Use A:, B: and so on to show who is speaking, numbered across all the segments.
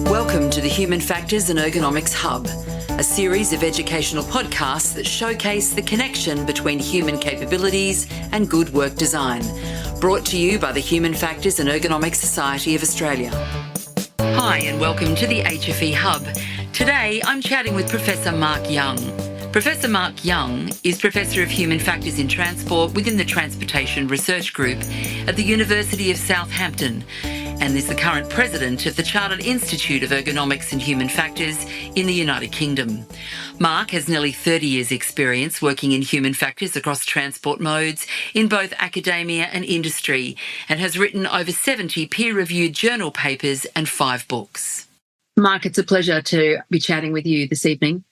A: Welcome to the Human Factors and Ergonomics Hub, a series of educational podcasts that showcase the connection between human capabilities and good work design, brought to you by the Human Factors and Ergonomics Society of Australia. Hi and welcome to the HFE Hub. Today I'm chatting with Professor Mark Young. Professor Mark Young is Professor of Human Factors in Transport within the Transportation Research Group at the University of Southampton, and is the current president of the Chartered Institute of Ergonomics and Human Factors in the United Kingdom. Mark has nearly 30 years' experience working in human factors across transport modes in both academia and industry, and has written over 70 peer-reviewed journal papers and 5 books. Mark, it's a pleasure to be chatting with you this evening.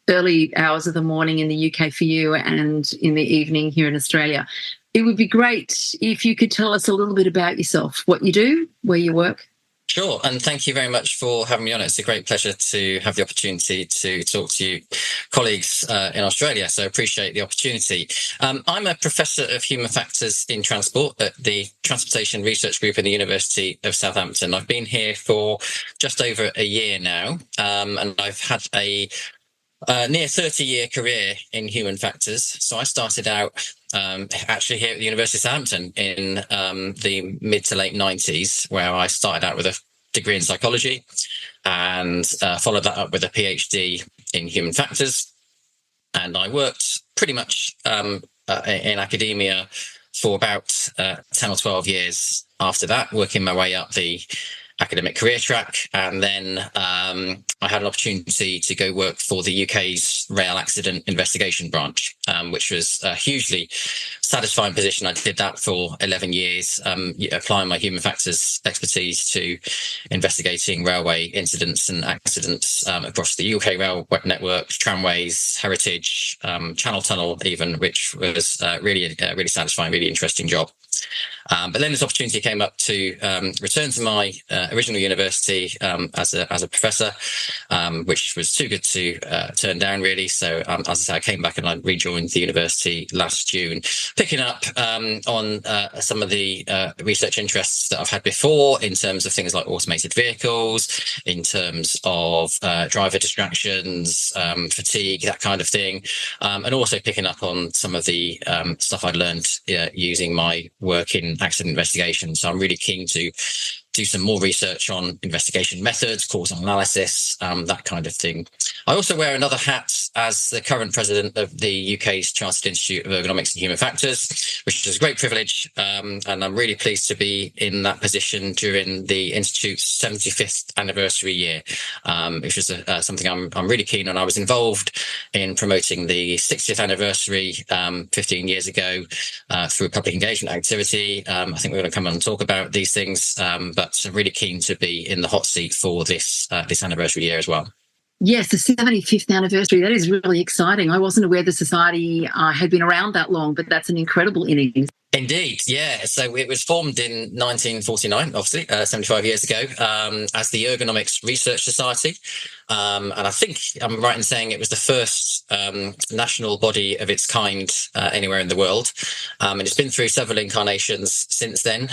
A: Early hours of the morning in the UK for you and in the evening here in Australia. It would be great if you could tell us a little bit about yourself, what you do, where you work.
B: Sure, and thank you very much for having me on. It's a great pleasure to have the opportunity to talk to you colleagues in Australia, so I appreciate the opportunity. I'm a Professor of Human Factors in Transport at the Transportation Research Group in the University of Southampton. I've been here for just over a year now, and I've had a near 30-year career in human factors. So I started out actually here at the University of Southampton in the mid to late 90s, where I started out with a degree in psychology and followed that up with a PhD in human factors. And I worked pretty much in academia for about 10 or 12 years after that, working my way up the academic career track, and then I had an opportunity to go work for the UK's rail accident investigation branch, which was a hugely satisfying position. I did that for 11 years, applying my human factors expertise to investigating railway incidents and accidents across the UK rail network, tramways, heritage, Channel Tunnel even, which was really satisfying, really interesting job. But then this opportunity came up to return to my original university as a professor, which was too good to turn down, really. So as I say, I came back and I rejoined the university last June, picking up on some of the research interests that I've had before in terms of things like automated vehicles, in terms of driver distractions, fatigue, that kind of thing, and also picking up on some of the stuff I'd learned using my work in accident investigation. So I'm really keen to do some more research on investigation methods, causal analysis, that kind of thing. I also wear another hat as the current president of the UK's Chartered Institute of Ergonomics and Human Factors, which is a great privilege, and I'm really pleased to be in that position during the Institute's 75th anniversary year, which is something I'm really keen on. I was involved in promoting the 60th anniversary 15 years ago through a public engagement activity. I think we're going to come on and talk about these things, but I'm really keen to be in the hot seat for this anniversary year as well.
A: Yes, the 75th anniversary. That is really exciting. I wasn't aware the Society had been around that long, but that's an incredible innings.
B: Indeed, yeah. So it was formed in 1949, obviously, 75 years ago, as the Ergonomics Research Society. And I think I'm right in saying it was the first national body of its kind anywhere in the world. And it's been through several incarnations since then,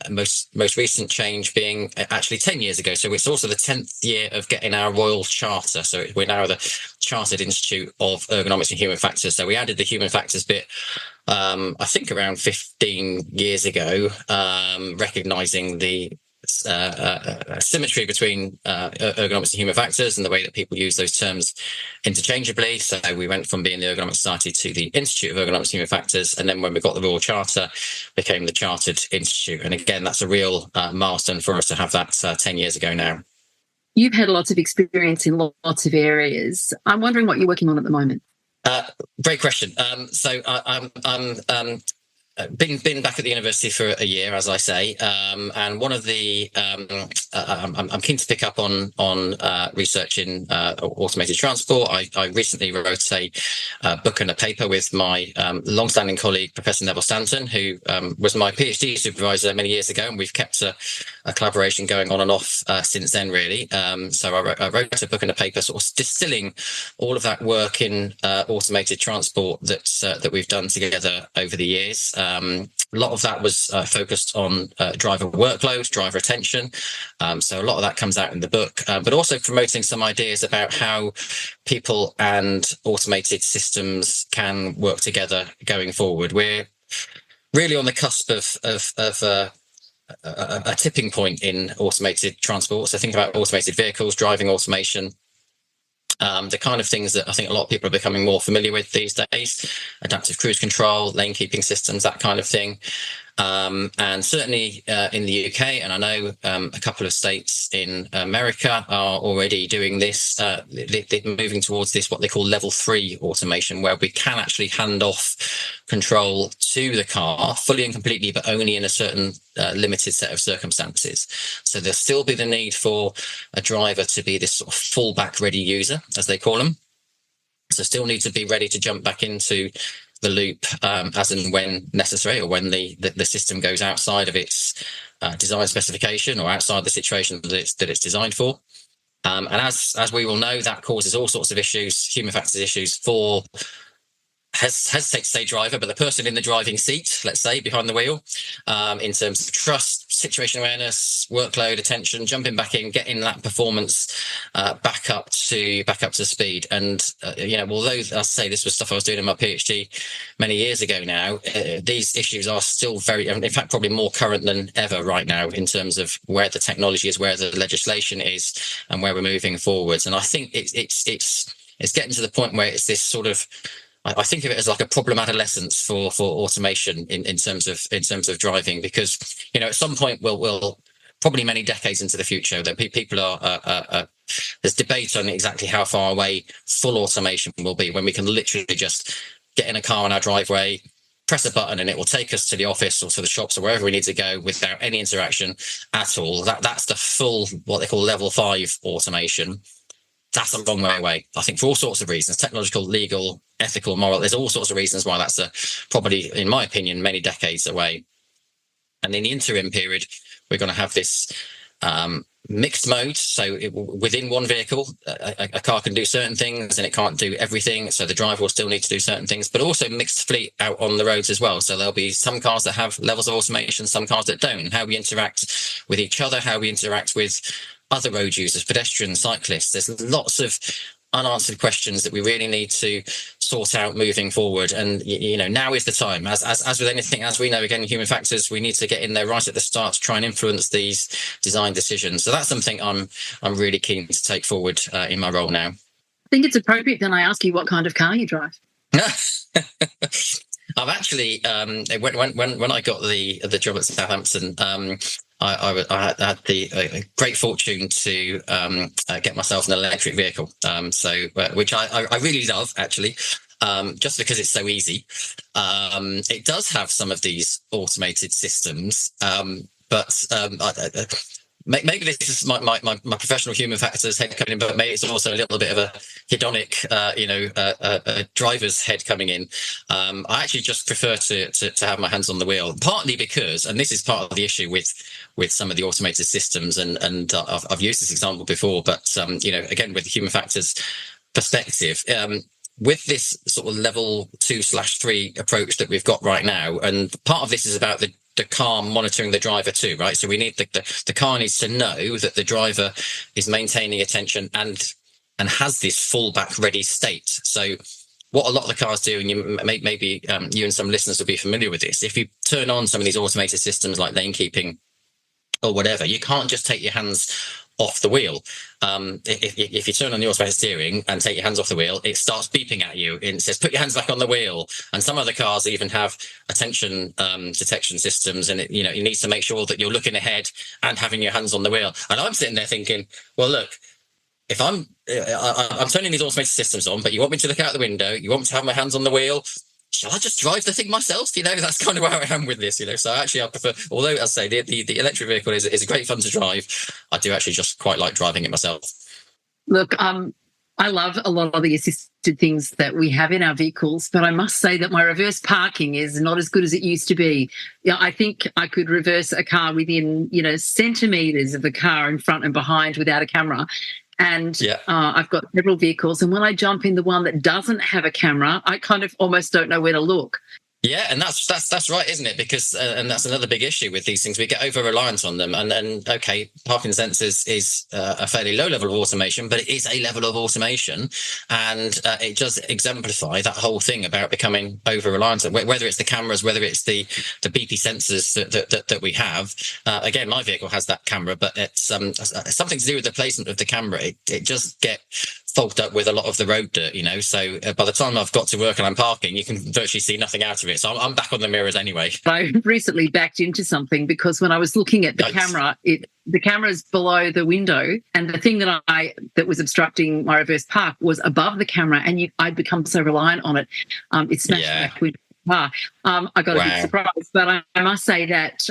B: most recent change being actually 10 years ago. So it's also the 10th year of getting our royal charter. So we're now the Chartered Institute of Ergonomics and Human Factors. So we added the human factors bit I think around 15 years ago, recognising the symmetry between ergonomics and human factors and the way that people use those terms interchangeably. So we went from being the Ergonomics Society to the Institute of Ergonomics and Human Factors, and then when we got the Royal Charter, became the Chartered Institute. And again, that's a real milestone for us to have that 10 years ago now.
A: You've had lots of experience in lots of areas. I'm wondering what you're working on at the moment.
B: Great question. So I'm been back at the university for a year, as I say, and one of the I'm keen to pick up on research in automated transport. I recently wrote a book and a paper with my long-standing colleague Professor Neville Stanton, who was my PhD supervisor many years ago, and we've kept a collaboration going on and off since then, really. So I wrote a book and a paper, sort of distilling all of that work in automated transport that we've done together over the years. A lot of that was focused on driver workload, driver attention. So a lot of that comes out in the book, but also promoting some ideas about how people and automated systems can work together going forward. We're really on the cusp of a tipping point in automated transport. So think about automated vehicles, driving automation. The kind of things that I think a lot of people are becoming more familiar with these days: adaptive cruise control, lane keeping systems, that kind of thing. And certainly in the UK, and I know a couple of states in America are already doing this, they're moving towards this, what they call level 3 automation, where we can actually hand off control to the car fully and completely, but only in a certain limited set of circumstances. So there'll still be the need for a driver to be this sort of fallback ready user, as they call them. So still need to be ready to jump back into the loop as and when necessary, or when the system goes outside of its design specification or outside the situation that it's designed for. And as we will know, that causes all sorts of issues, human factors issues for hesitate to say driver, but the person in the driving seat, let's say, behind the wheel, in terms of trust, situation awareness, workload, attention, jumping back in, getting that performance back up to speed. And although I say this was stuff I was doing in my PhD many years ago now, these issues are still very, in fact, probably more current than ever right now in terms of where the technology is, where the legislation is, and where we're moving forwards. And I think it's getting to the point where it's this sort of, I think of it as like a problem adolescence for automation in terms of driving, because at some point we'll probably many decades into the future that people are there's debate on exactly how far away full automation will be, when we can literally just get in a car on our driveway, press a button, and it will take us to the office or to the shops or wherever we need to go without any interaction at all. That's the full, what they call level 5 automation. That's a long way away, I think, for all sorts of reasons: technological, legal, ethical, moral. There's all sorts of reasons why that's probably, in my opinion, many decades away. And in the interim period, we're going to have this mixed mode. So within one vehicle, a car can do certain things and it can't do everything. So the driver will still need to do certain things, but also mixed fleet out on the roads as well. So there'll be some cars that have levels of automation, some cars that don't. And how we interact with each other, how we interact with other road users, pedestrians, cyclists. There's lots of unanswered questions that we really need to sort out moving forward. And now is the time. As with anything, as we know, again, human factors, we need to get in there right at the start to try and influence these design decisions. So that's something I'm really keen to take forward in my role now.
C: I think it's appropriate then I ask you what kind of car you drive.
B: I've actually when I got the job at Southampton, I had the great fortune to get myself an electric vehicle, which I really love, actually, just because it's so easy. It does have some of these automated systems, but maybe this is my professional human factors head coming in, but maybe it's also a little bit of a hedonic, a driver's head coming in. I actually just prefer to have my hands on the wheel, partly because, and this is part of the issue with some of the automated systems, and I've used this example before, but again, with the human factors perspective, with this sort of level 2/3 approach that we've got right now, and part of this is about the car monitoring the driver too, right? So we need the car needs to know that the driver is maintaining attention and has this fallback ready state. So what a lot of the cars do, and maybe you and some listeners will be familiar with this, if you turn on some of these automated systems like lane keeping or whatever, you can't just take your hands off the wheel. If you turn on the automated steering and take your hands off the wheel, it starts beeping at you and it says, put your hands back on the wheel. And some other cars even have attention detection systems, and it needs to make sure that you're looking ahead and having your hands on the wheel. And I'm sitting there thinking, well, look, if I'm turning these automated systems on, but you want me to look out the window, you want me to have my hands on the wheel, shall I just drive the thing myself? That's kind of where I am with this, So actually I prefer, although as I say, the electric vehicle is a great fun to drive, I do actually just quite like driving it myself.
C: Look, I love a lot of the assisted things that we have in our vehicles, but I must say that my reverse parking is not as good as it used to be. I think I could reverse a car within, centimetres of the car in front and behind without a camera. And I've got several vehicles, and when I jump in the one that doesn't have a camera, I kind of almost don't know where to look.
B: Yeah, and that's right, isn't it? Because and that's another big issue with these things. We get over reliant on them, and okay, parking sensors is a fairly low level of automation, but it is a level of automation, and it does exemplify that whole thing about becoming over reliant on whether it's the cameras, whether it's the BP sensors that we have. Again, my vehicle has that camera, but it's something to do with the placement of the camera. It just get fogged up with a lot of the road dirt, so by the time I've got to work and I'm parking, you can virtually see nothing out of it, so I'm back on the mirrors anyway.
C: I recently backed into something because when I was looking at the camera, the camera's below the window, and the thing that was obstructing my reverse park was above the camera, and I'd become so reliant on it, it smashed back window. I got a bit surprised, but I must say that,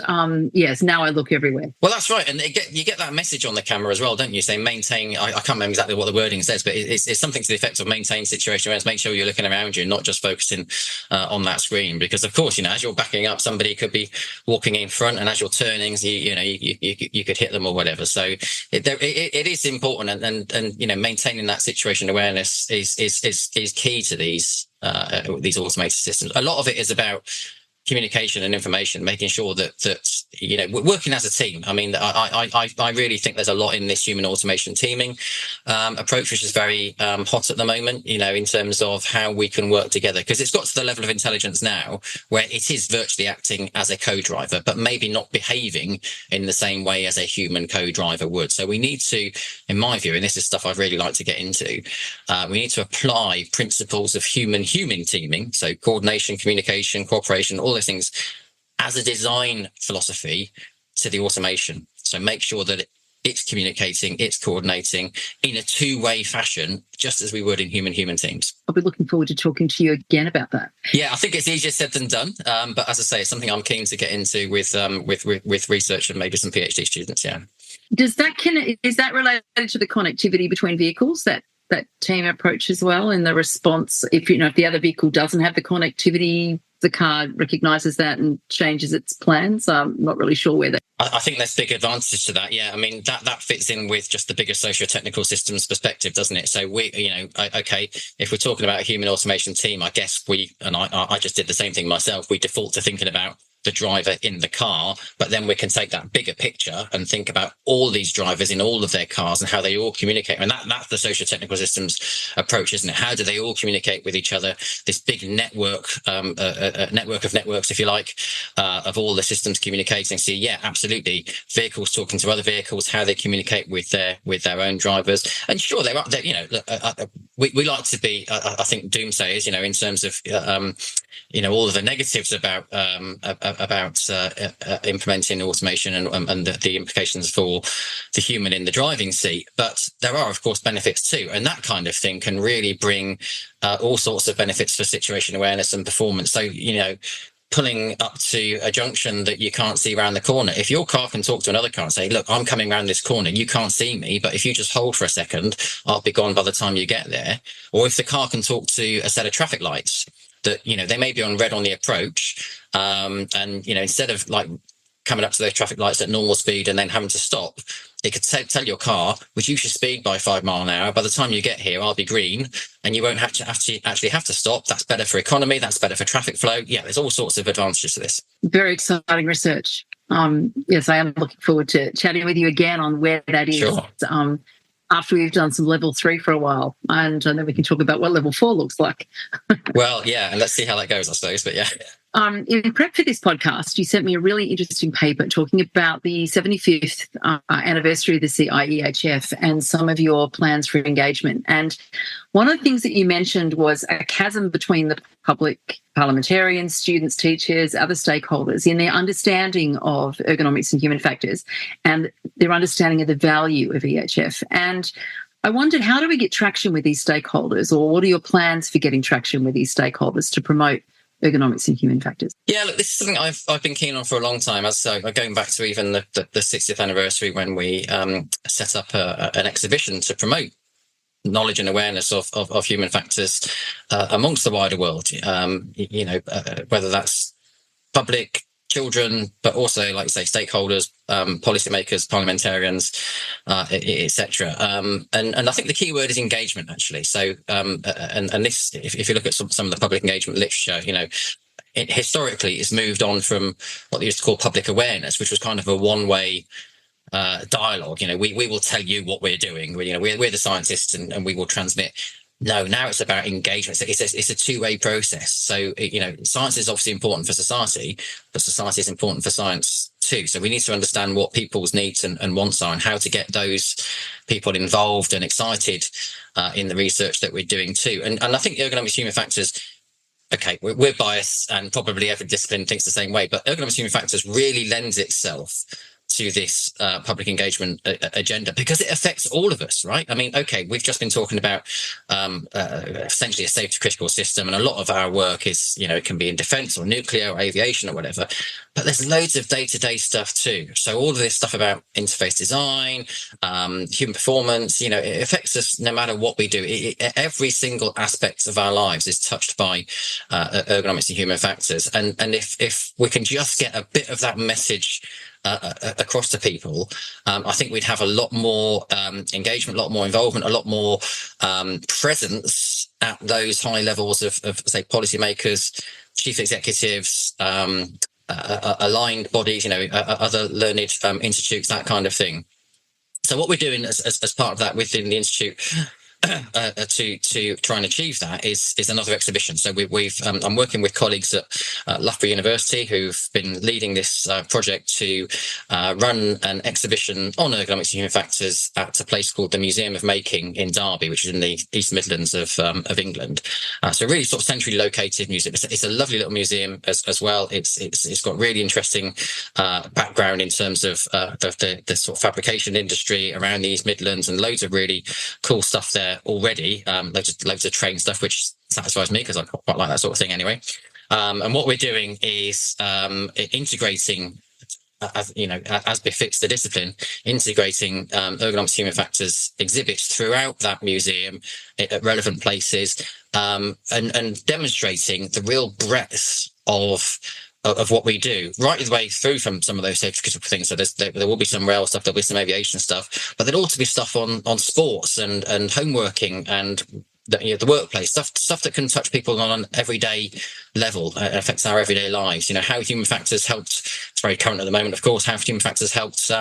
C: yes, now I look everywhere.
B: Well, that's right. And you get that message on the camera as well, don't you? Say maintain, I can't remember exactly what the wording says, but it's something to the effect of maintain situation awareness, make sure you're looking around you, not just focusing on that screen. Because, of course, as you're backing up, somebody could be walking in front, and as you're turning, you could hit them or whatever. So it is important, and maintaining that situation awareness is key to these automated systems. A lot of it is about communication and information, making sure that we're working as a team. I mean, I really think there's a lot in this human automation teaming approach, which is very hot at the moment, in terms of how we can work together, because it's got to the level of intelligence now where it is virtually acting as a co-driver, but maybe not behaving in the same way as a human co-driver would. So we need to, in my view, and this is stuff I'd really like to get into, we need to apply principles of human teaming, so coordination, communication, cooperation, all those things, as a design philosophy to the automation. So make sure that it's communicating, it's coordinating in a two-way fashion, just as we would in human teams.
C: I'll be looking forward to talking to you again about that.
B: Yeah, I think it's easier said than done. But as I say, it's something I'm keen to get into with research and maybe some PhD students. Yeah.
C: Is that related to the connectivity between vehicles, that team approach as well, in the response? If the other vehicle doesn't have the connectivity, the car recognises that and changes its plans. I'm not really sure where that.
B: I think there's big advantages to that. Yeah, I mean that fits in with just the bigger socio-technical systems perspective, doesn't it? So okay, if we're talking about a human automation team, I guess I just did the same thing myself. We default to thinking about the driver in the car, but then we can take that bigger picture and think about all these drivers in all of their cars and how they all communicate. And that's the socio-technical systems approach, isn't it? How do they all communicate with each other? This big network, network of networks, if you like, of all the systems communicating. So yeah, absolutely. Vehicles talking to other vehicles, how they communicate with their own drivers. And sure, we like to be, I think, doomsayers, in terms of, all of the negatives about implementing automation and the implications for the human in the driving seat. But there are, of course, benefits too. And that kind of thing can really bring all sorts of benefits for situation awareness and performance. So, pulling up to a junction that you can't see around the corner. If your car can talk to another car and say, look, I'm coming around this corner, you can't see me, but if you just hold for a second, I'll be gone by the time you get there. Or if the car can talk to a set of traffic lights that, they may be on red on the approach, and, instead of like coming up to those traffic lights at normal speed and then having to stop, it could tell your car, reduce your speed by 5 miles an hour. By the time you get here, I'll be green, and you won't have to actually have to stop. That's better for economy. That's better for traffic flow. Yeah, there's all sorts of advantages to this.
C: Very exciting research. Yes, I am looking forward to chatting with you again on where that is.
B: Sure.
C: After we've done some level 3 for a while, and then we can talk about what level 4 looks like.
B: Well, yeah, and let's see how that goes, I suppose. But yeah.
C: In prep for this podcast, you sent me a really interesting paper talking about the 75th anniversary of the CIEHF and some of your plans for engagement. And one of the things that you mentioned was a chasm between the public, parliamentarians, students, teachers, other stakeholders in their understanding of ergonomics and human factors and their understanding of the value of EHF. And I wondered, how do we get traction with these stakeholders, or what are your plans for getting traction with these stakeholders to promote ergonomics and human factors?
B: Yeah, look, this is something I've been keen on for a long time. As going back to even the 60th anniversary when we set up an exhibition to promote knowledge and awareness of human factors amongst the wider world. Whether that's public, children, but also, like you say, stakeholders, policymakers, parliamentarians, etc. And I think the key word is engagement, actually. So, and this, if you look at some of the public engagement literature, historically, it's moved on from what they used to call public awareness, which was kind of a one-way dialogue. We will tell you what we're doing. We're the scientists, and we will transmit. No, now it's about engagement. It's a two-way process. So, science is obviously important for society, but society is important for science too. So we need to understand what people's needs and wants are, and how to get those people involved and excited in the research that we're doing too. And I think ergonomics human factors, okay, we're biased, and probably every discipline thinks the same way, but ergonomics human factors really lends itself to this public engagement agenda, because it affects all of us, right? I mean, okay, we've just been talking about essentially a safety critical system, and a lot of our work is, it can be in defence or nuclear or aviation or whatever, but there's loads of day-to-day stuff too. So all of this stuff about interface design, human performance, it affects us no matter what we do. Every single aspect of our lives is touched by ergonomics and human factors, and if we can just get a bit of that message across to people, I think we'd have a lot more engagement, a lot more involvement, a lot more presence at those high levels of say, policymakers, chief executives, aligned bodies, other learned institutes, that kind of thing. So what we're doing as part of that within the institute to try and achieve that is another exhibition. So I'm working with colleagues at Loughborough University who've been leading this project to run an exhibition on ergonomics and human factors at a place called the Museum of Making in Derby, which is in the East Midlands of England. So really sort of centrally located museum. It's a lovely little museum as well. It's got really interesting background in terms of the sort of fabrication industry around the East Midlands, and loads of really cool stuff there already, loads of train stuff, which satisfies me because I quite like that sort of thing anyway. And what we're doing is integrating, as befits the discipline, integrating ergonomics human factors exhibits throughout that museum at relevant places, and demonstrating the real breadth of what we do, right the way through from some of those safety critical things. So there will be some rail stuff, there'll be some aviation stuff, but there'll also be stuff on sports and homeworking and the workplace, stuff that can touch people on an everyday level, affects our everyday lives. How human factors helped, it's very current at the moment, of course, how human factors helped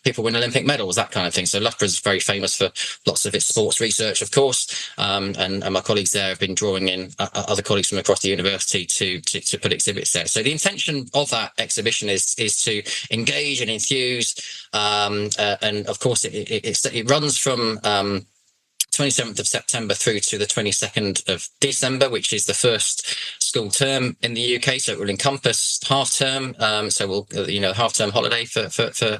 B: people win Olympic medals, that kind of thing. So Loughborough is very famous for lots of its sports research, of course, and my colleagues there have been drawing in other colleagues from across the university to put exhibits there. So the intention of that exhibition is to engage and enthuse, and of course it runs from 27th of September through to the 22nd of December, which is the first school term in the UK. So it will encompass half term. So we'll, half term holiday for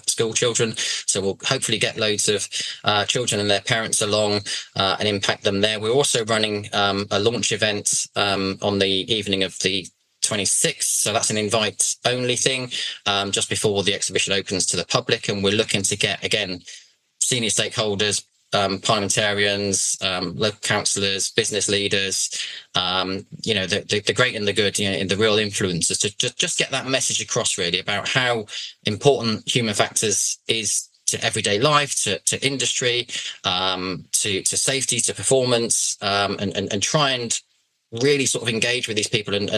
B: school children. So we'll hopefully get loads of children and their parents along and impact them there. We're also running a launch event on the evening of the 26th, so that's an invite only thing, just before the exhibition opens to the public, and we're looking to get, again, senior stakeholders, parliamentarians, local councillors, business leaders, the great and the good, and the real influencers, to just get that message across, really, about how important human factors is to everyday life, to industry, to safety, to performance, and try and really sort of engage with these people and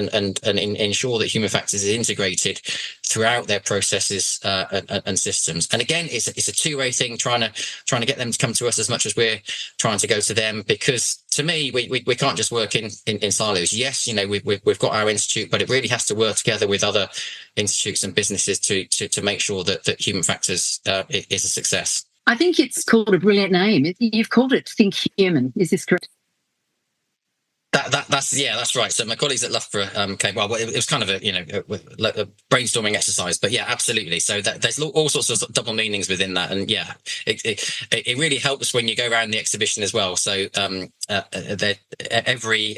B: ensure that human factors is integrated throughout their processes and systems. And again, it's a two-way thing, trying to get them to come to us as much as we're trying to go to them, because to me, we can't just work in silos. Yes, we've got our institute, but it really has to work together with other institutes and businesses to make sure that human factors is a success.
C: I think it's called a brilliant name. You've called it Think Human. Is this correct?
B: That's right. So my colleagues at Loughborough came. Well, it was kind of a brainstorming exercise, but yeah, absolutely. So there's all sorts of double meanings within that, and yeah, it really helps when you go around the exhibition as well. So every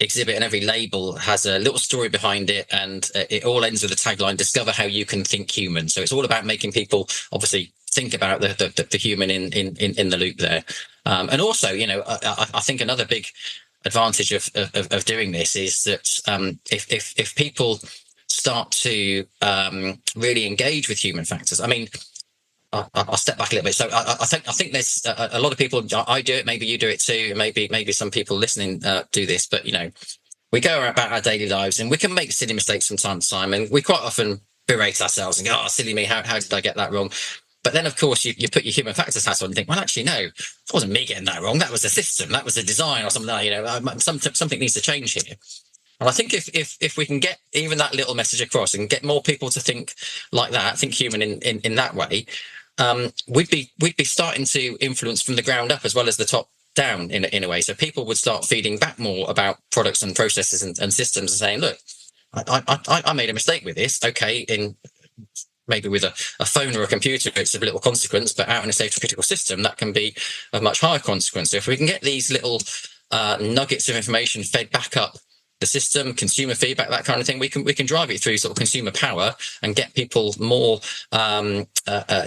B: exhibit and every label has a little story behind it, and it all ends with the tagline, discover how you can think human. So it's all about making people obviously think about the human in the loop there. And also, I think another big advantage of doing this is that if people start to really engage with human factors, I mean, I'll step back a little bit. So I think there's a lot of people. I do it. Maybe you do it too. Maybe some people listening do this. But we go about our daily lives and we can make silly mistakes from time to time, and we quite often berate ourselves and go, "Oh, silly me! How did I get that wrong?" But then, of course, you put your human factors hat on and think, well, actually, no, it wasn't me getting that wrong. That was the system. That was the design or something like that. Something needs to change here. And I think if we can get even that little message across and get more people to think like that, think human in that way, we'd be starting to influence from the ground up as well as the top down in a way. So people would start feeding back more about products and processes and systems and saying, look, I made a mistake with this. Okay, maybe with a phone or a computer, it's of little consequence, but out in a safety critical system, that can be of much higher consequence. So if we can get these little nuggets of information fed back up the system, consumer feedback, that kind of thing, we can drive it through sort of consumer power and get people more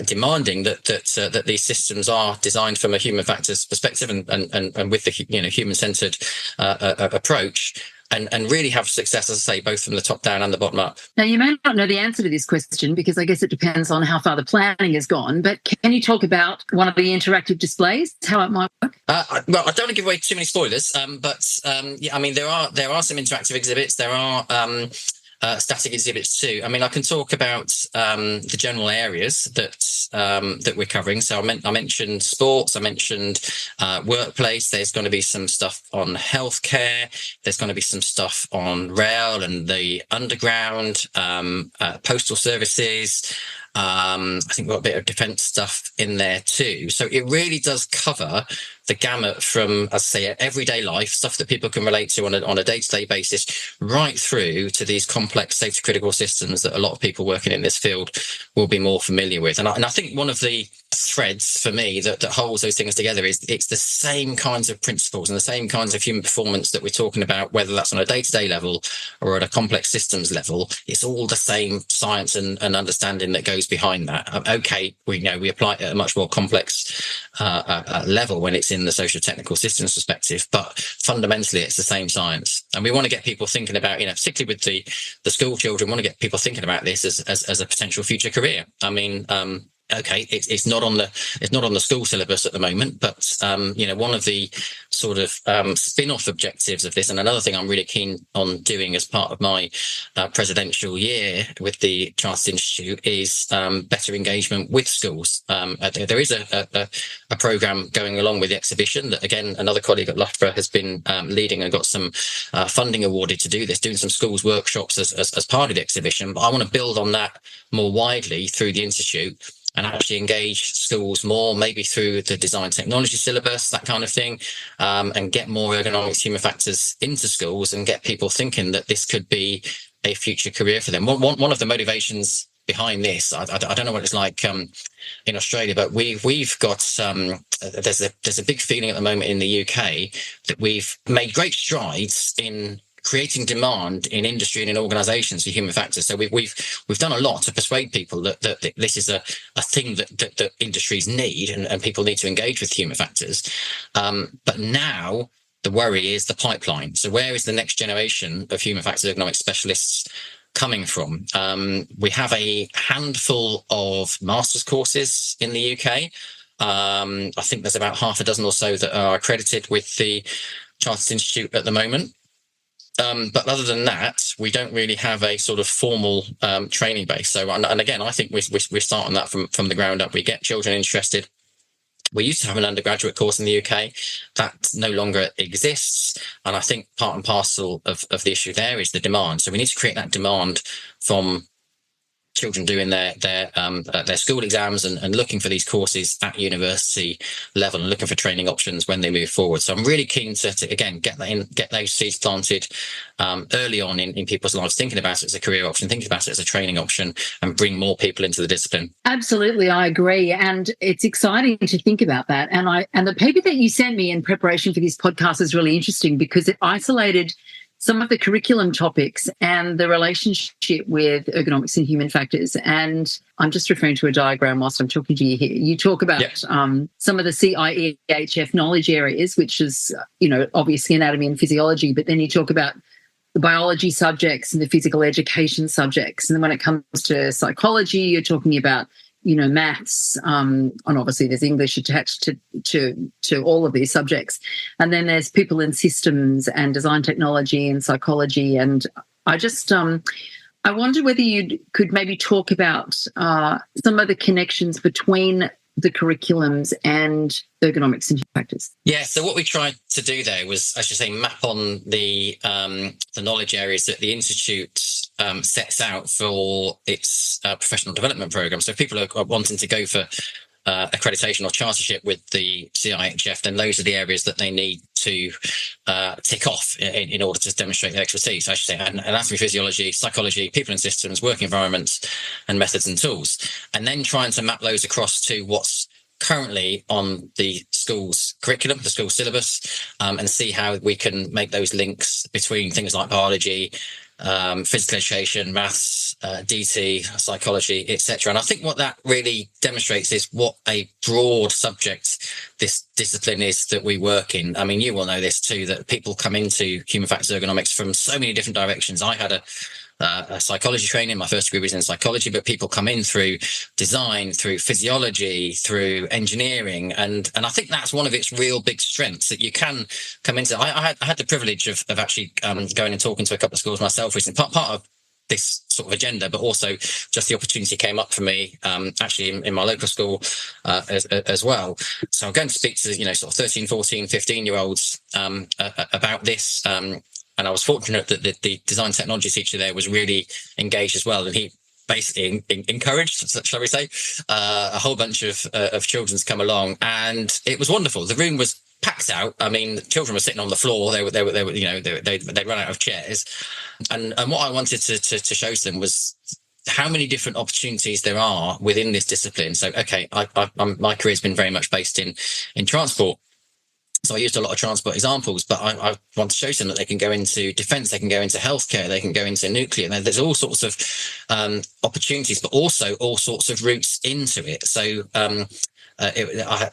B: demanding that these systems are designed from a human factors perspective and with the human-centered approach. And really have success, as I say, both from the top down and the bottom up. Now,
C: you may not know the answer to this question because I guess it depends on how far the planning has gone, but can you talk about one of the interactive displays, how it might work?
B: Well, I don't want to give away too many spoilers, but I mean, there are some interactive exhibits. There are static exhibits too. I mean, I can talk about the general areas that we're covering. So I mentioned sports, I mentioned workplace. There's going to be some stuff on healthcare. There's going to be some stuff on rail and the underground, postal services. I think we've got a bit of defence stuff in there too. So it really does cover the gamut from, as I say, everyday life, stuff that people can relate to on a day-to-day basis, right through to these complex safety critical systems that a lot of people working in this field will be more familiar with. And I think one of the threads for me that holds those things together is it's the same kinds of principles and the same kinds of human performance that we're talking about, whether that's on a day-to-day level or at a complex systems level. It's all the same science and understanding that goes behind that. Okay, we apply it at a much more complex level when it's in the social technical systems perspective, but fundamentally it's the same science. And we want to get people thinking about, particularly with the school children, want to get people thinking about this as a potential future career. I mean, okay, it's not on the school syllabus at the moment, but one of the sort of spin-off objectives of this, and another thing I'm really keen on doing as part of my presidential year with the Chartered Institute is better engagement with schools. There is a program going along with the exhibition that, again, another colleague at Loughborough has been leading and got some funding awarded to do this, doing some schools workshops as part of the exhibition. But I want to build on that more widely through the Institute and actually engage schools more, maybe through the design technology syllabus, that kind of thing, and get more ergonomics, human factors into schools and get people thinking that this could be a future career for them. One of the motivations behind this, I don't know what it's like in Australia, but we've got there's a big feeling at the moment in the UK that we've made great strides in creating demand in industry and in organizations for human factors. So we've done a lot to persuade people that this is a thing that industries need and people need to engage with human factors. But now the worry is the pipeline. So where is the next generation of human factors ergonomics specialists coming from? We have a handful of master's courses in the UK. I think there's about half a dozen or so that are accredited with the Chartered Institute at the moment. But other than that, we don't really have a sort of formal training base. So, and again, I think we're starting that from the ground up. We get children interested. We used to have an undergraduate course in the UK that no longer exists. And I think part and parcel of the issue there is the demand. So we need to create that demand from children doing their school exams and looking for these courses at university level and looking for training options when they move forward. So I'm really keen to again get those seeds planted early on in people's lives, thinking about it as a career option, thinking about it as a training option, and bring more people into the discipline.
C: Absolutely, I agree, and it's exciting to think about that. And the paper that you sent me in preparation for this podcast is really interesting because it isolated some of the curriculum topics and the relationship with ergonomics and human factors. And I'm just referring to a diagram whilst I'm talking to you here. You talk about some of the CIEHF knowledge areas, which is, obviously anatomy and physiology, but then you talk about the biology subjects and the physical education subjects. And then when it comes to psychology, you're talking about maths, and obviously there's English attached to all of these subjects. And then there's people in systems and design technology and psychology. And I just, I wonder whether you could maybe talk about some of the connections between the curriculums and ergonomics and factors.
B: Yeah, so what we tried to do there was, I should say, map on the knowledge areas that the Institute sets out for its professional development program. So if people are wanting to go for accreditation or chartership with the CIEHF, then those are the areas that they need to tick off in order to demonstrate their expertise. I should say anatomy, physiology, psychology, people and systems, working environments, and methods and tools. And then trying to map those across to what's currently on the school's curriculum, the school syllabus, and see how we can make those links between things like biology, physical education, maths, DT, psychology, etc. And I think what that really demonstrates is what a broad subject this discipline is that we work in. I mean, you will know this too, that people come into human factors ergonomics from so many different directions. I had a psychology training. My first degree was in psychology, but people come in through design, through physiology, through engineering, and I think that's one of its real big strengths, that you can come into. I had the privilege of actually going and talking to a couple of schools myself recently, part of this sort of agenda, but also just the opportunity came up for me actually in my local school as well. So I'm going to speak to sort of 13, 14, 15-year-olds about this. And I was fortunate that the design technology teacher there was really engaged as well. And he basically encouraged, shall we say, a whole bunch of children to come along. And it was wonderful. The room was packed out. I mean, the children were sitting on the floor. They run out of chairs. And what I wanted to show to them was how many different opportunities there are within this discipline. So, okay, my career has been very much based in transport. So I used a lot of transport examples, but I want to show them that they can go into defence, they can go into healthcare, they can go into nuclear. There's all sorts of opportunities, but also all sorts of routes into it. So I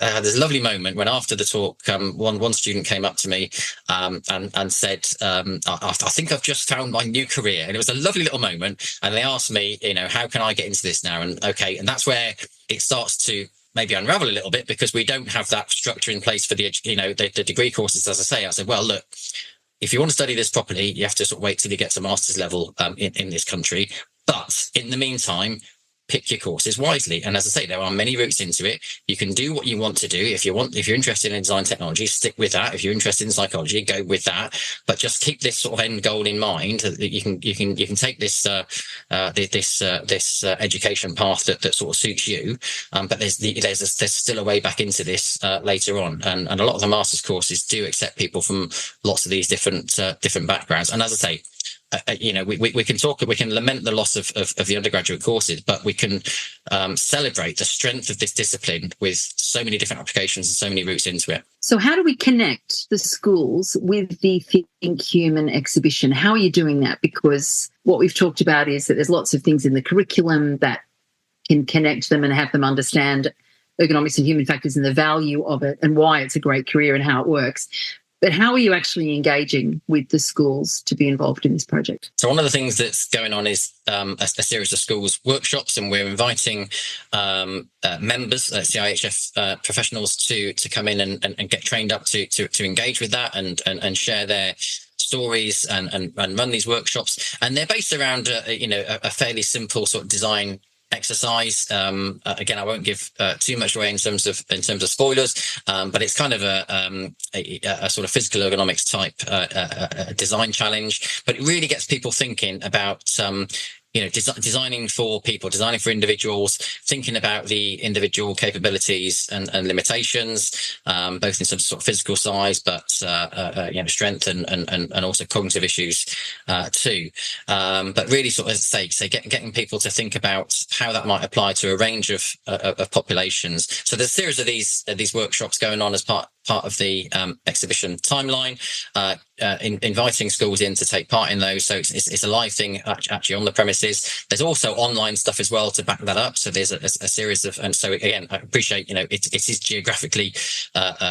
B: had this lovely moment when after the talk, one student came up to me and said, I think I've just found my new career. And it was a lovely little moment. And they asked me, how can I get into this now? And that's where it starts to maybe unravel a little bit, because we don't have that structure in place for the degree courses. As I say, I said, well, look, if you want to study this properly, you have to sort of wait till you get to master's level in this country. But in the meantime, pick your courses wisely. And as I say, there are many routes into it. You can do what you want to do. If you're interested in design technology, stick with that. If you're interested in psychology, go with that. But just keep this sort of end goal in mind, that you can take this education path that sort of suits you. But there's still a way back into this later on. And a lot of the master's courses do accept people from lots of these different backgrounds. And as I say, we can lament the loss of the undergraduate courses, but we can celebrate the strength of this discipline with so many different applications and so many routes into it.
C: So how do we connect the schools with the Think Human exhibition? How are you doing that? Because what we've talked about is that there's lots of things in the curriculum that can connect them and have them understand ergonomics and human factors and the value of it and why it's a great career and how it works. But how are you actually engaging with the schools to be involved in this project? So
B: one of the things that's going on is a series of schools workshops, and we're inviting members, CIEHF professionals to come in and get trained up to engage with that and share their stories and run these workshops. And they're based around a fairly simple sort of design exercise. Again, I won't give too much away in terms of spoilers, but it's kind of a sort of physical ergonomics type design challenge. But it really gets people thinking about designing for people, designing for individuals, thinking about the individual capabilities and limitations, both in terms of sort of physical size, but strength and also cognitive issues too. But really, sort of, as I say, getting people to think about how that might apply to a range of populations. So there's a series of these workshops going on as part part of the exhibition timeline, inviting schools in to take part in those. So it's a live thing actually on the premises. There's also online stuff as well to back that up. So there's a series of, and so again, I appreciate, it is geographically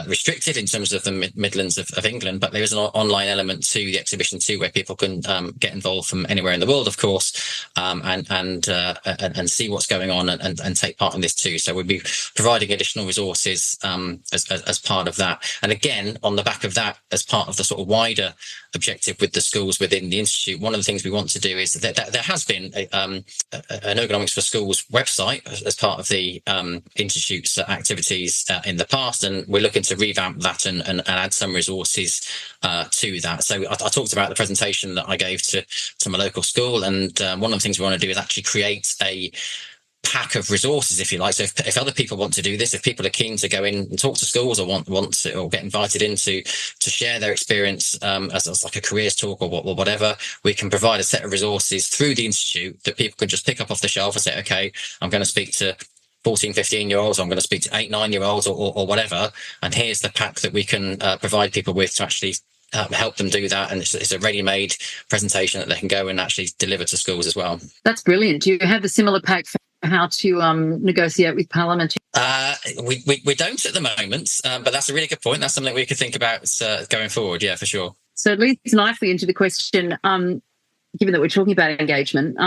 B: restricted in terms of the Midlands of England, but there is an online element to the exhibition too, where people can get involved from anywhere in the world, of course, and see what's going on and take part in this too. So we'll be providing additional resources as part of that. And again, on the back of that, as part of the sort of wider objective with the schools within the institute, one of the things we want to do is that there has been an Ergonomics for Schools website as part of the institute's activities in the past, and we're looking to revamp that and add some resources to that. So I talked about the presentation that I gave to my local school, and one of the things we want to do is actually create a pack of resources, if you like. So if other people want to do this, if people are keen to go in and talk to schools or want to, or get invited in to share their experience as like a careers talk or whatever, we can provide a set of resources through the institute that people can just pick up off the shelf and say, okay, I'm going to speak to 14, 15-year-olds, I'm going to speak to 8, 9-year-olds or whatever, and here's the pack that we can provide people with to actually help them do that. And it's a ready-made presentation that they can go and actually deliver to schools as well. That's
C: brilliant. Do you have the similar pack for how to negotiate with Parliament?
B: We don't at the moment, but that's a really good point. That's something we could think about going forward. Yeah, for sure.
C: So it leads nicely into the question, given that we're talking about engagement,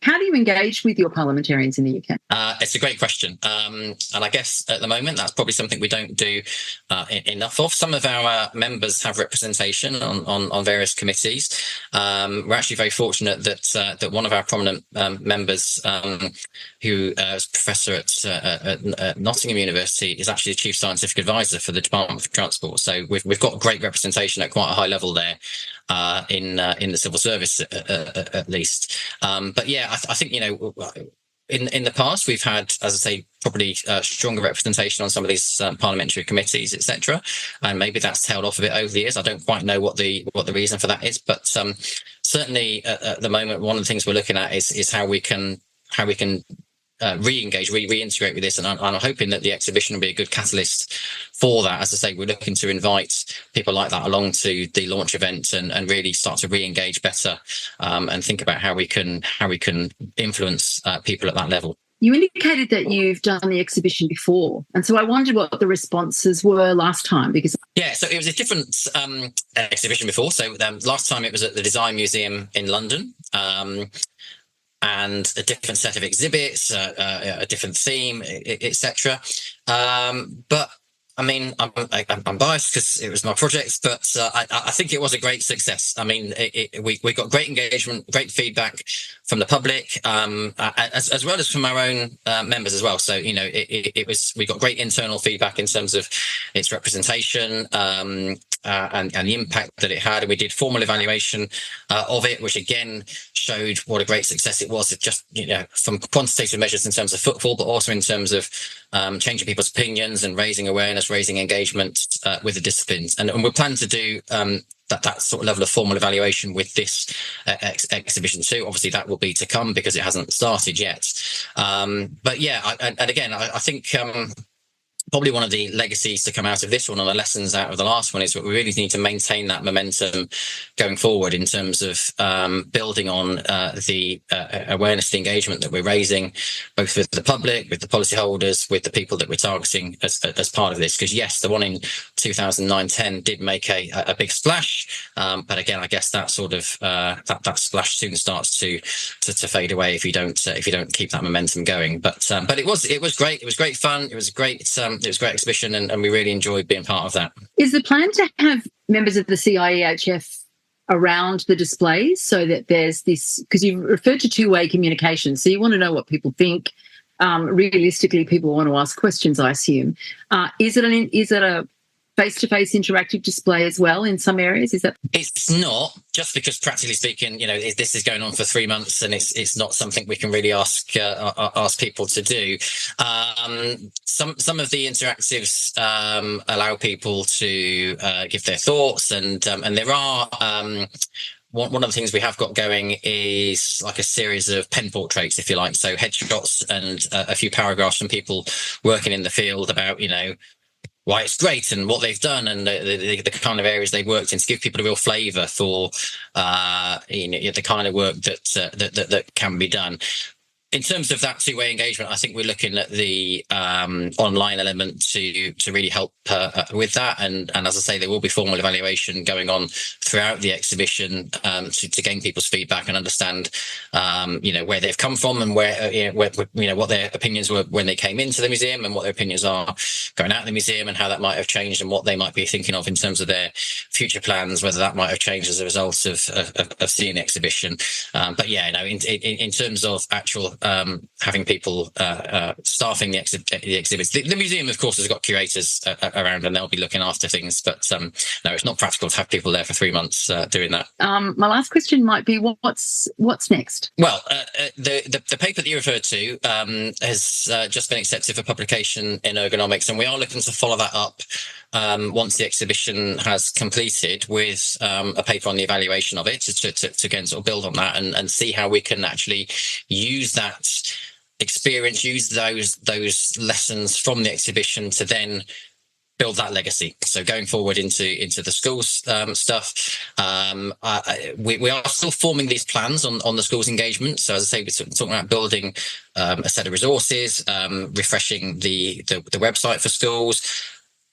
C: how do you engage with your parliamentarians in the UK?
B: It's a great question. And I guess at the moment, that's probably something we don't do enough of. Some of our members have representation on various committees. We're actually very fortunate that one of our prominent members, who is professor at Nottingham University, is actually the Chief Scientific Advisor for the Department for Transport. So we've got great representation at quite a high level there. In the civil service at least, but yeah, I think in the past we've had, as I say, probably stronger representation on some of these parliamentary committees, etc. And maybe that's tailed off a bit over the years. I don't quite know what the reason for that is, but certainly at the moment, one of the things we're looking at is how we can re-engage, reintegrate with this, and I'm hoping that the exhibition will be a good catalyst for that. As I say, we're looking to invite people like that along to the launch event and really start to re-engage better, and think about how we can influence people at that level.
C: You indicated that you've done the exhibition before, and so I wondered what the responses were last time. Because
B: so it was a different exhibition before. So last time it was at the Design Museum in London. And a different set of exhibits, a different theme, etc. But I mean, I'm biased because it was my project, but I think it was a great success. I mean, we got great engagement, great feedback from the public, as well as from our own members as well. So we got great internal feedback in terms of its representation and the impact that it had. And we did formal evaluation of it, which again showed what a great success it was. It just from quantitative measures in terms of footfall, but also in terms of changing people's opinions and raising awareness, raising engagement with the disciplines. And we're planning to do that sort of level of formal evaluation with this exhibition too. Obviously, that will be to come because it hasn't started yet. But yeah, and again, I think probably one of the legacies to come out of this one, or the lessons out of the last one, is that we really need to maintain that momentum going forward in terms of building on the awareness, the engagement that we're raising, both with the public, with the policyholders, with the people that we're targeting as part of this. Because yes, the one in 2009-10 did make a big splash, but again, I guess that sort of that splash soon starts to fade away if you don't keep that momentum going. But it was great. It was great fun. It was a great exhibition, and we really enjoyed being part of that.
C: Is the plan to have members of the CIEHF around the displays so that there's this, because you referred to two-way communication, so you want to know what people think. Realistically, people want to ask questions, I assume. Is it a face-to-face interactive display as well in some areas? Is that? It's
B: not, just because practically speaking, this is going on for 3 months, and it's not something we can really ask people to do. Some of the interactives allow people to give their thoughts, and there are. One of the things we have got going is like a series of pen portraits, if you like, so headshots and a few paragraphs from people working in the field about why it's great and what they've done and the kind of areas they've worked in, to give people a real flavour for the kind of work that can be done. In terms of that two-way engagement, I think we're looking at the online element to really help with that. And as I say, there will be formal evaluation going on throughout the exhibition to gain people's feedback and understand, where they've come from and where what their opinions were when they came into the museum and what their opinions are going out of the museum and how that might have changed and what they might be thinking of in terms of their future plans, whether that might have changed as a result of seeing the exhibition. But yeah, in terms of actual having people staffing the exhibits. The museum, of course, has got curators around and they'll be looking after things. But no, it's not practical to have people there for 3 months doing that.
C: My last question might be, what's next?
B: Well, the paper that you referred to has just been accepted for publication in Ergonomics, and we are looking to follow that up once the exhibition has completed with a paper on the evaluation of it to again sort of build on that and see how we can actually use that experience, use those lessons from the exhibition to then build that legacy. So going forward into the schools stuff, we are still forming these plans on the schools engagement. So as I say, we're talking about building a set of resources, refreshing the website for schools.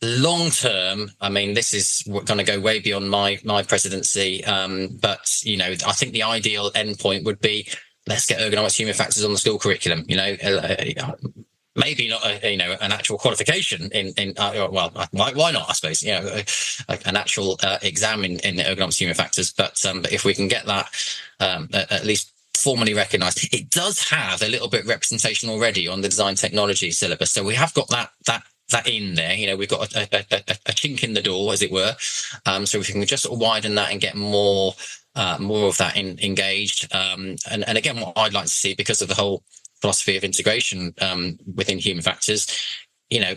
B: Long term, I mean, this is going to go way beyond my presidency. But I think the ideal endpoint would be, let's get ergonomics human factors on the school curriculum. Maybe not an actual qualification why not, I suppose, an actual exam in ergonomics human factors, but if we can get that at least formally recognised. It does have a little bit of representation already on the design technology syllabus, so we have got that in there. We've got a chink in the door, as it were, so if we can just sort of widen that and get more of that engaged, and again, what I'd like to see, because of the whole philosophy of integration within human factors,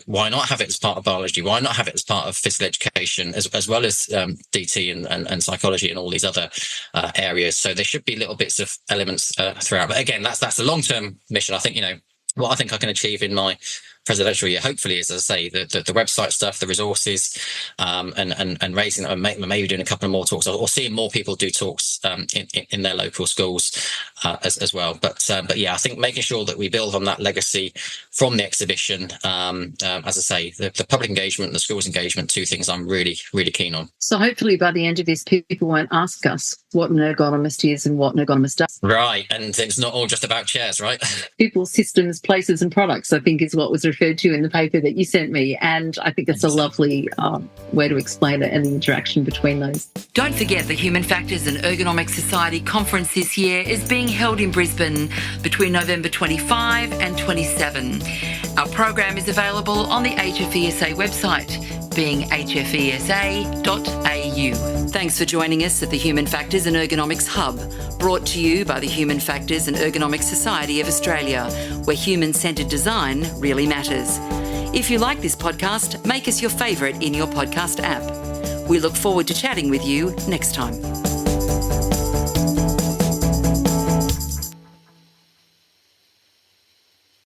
B: why not have it as part of biology? Why not have it as part of physical education as well as DT and psychology and all these other areas? So there should be little bits of elements throughout. But again, that's the long-term mission. I think, what I think I can achieve in my presidential year, hopefully, is, as I say, the website stuff, the resources, and raising, maybe doing a couple of more talks, or seeing more people do talks in their local schools as well. But yeah, I think making sure that we build on that legacy from the exhibition, as I say, the public engagement and the schools engagement, two things I'm really, really keen on.
C: So hopefully by the end of this, people won't ask us what an ergonomist is and what an ergonomist does.
B: Right, and it's not all just about chairs, right?
C: People, systems, places and products, I think, is what was referred to in the paper that you sent me, and I think it's a lovely way to explain it and the interaction between those.
A: Don't forget the Human Factors and Ergonomics Society conference this year is being held in Brisbane between November 25 and 27. Our program is available on the HFESA website, being hfesa.au. Thanks for joining us at the Human Factors and Ergonomics Hub, brought to you by the Human Factors and Ergonomics Society of Australia, where human-centred design really matters. If you like this podcast, make us your favourite in your podcast app. We look forward to chatting with you next time.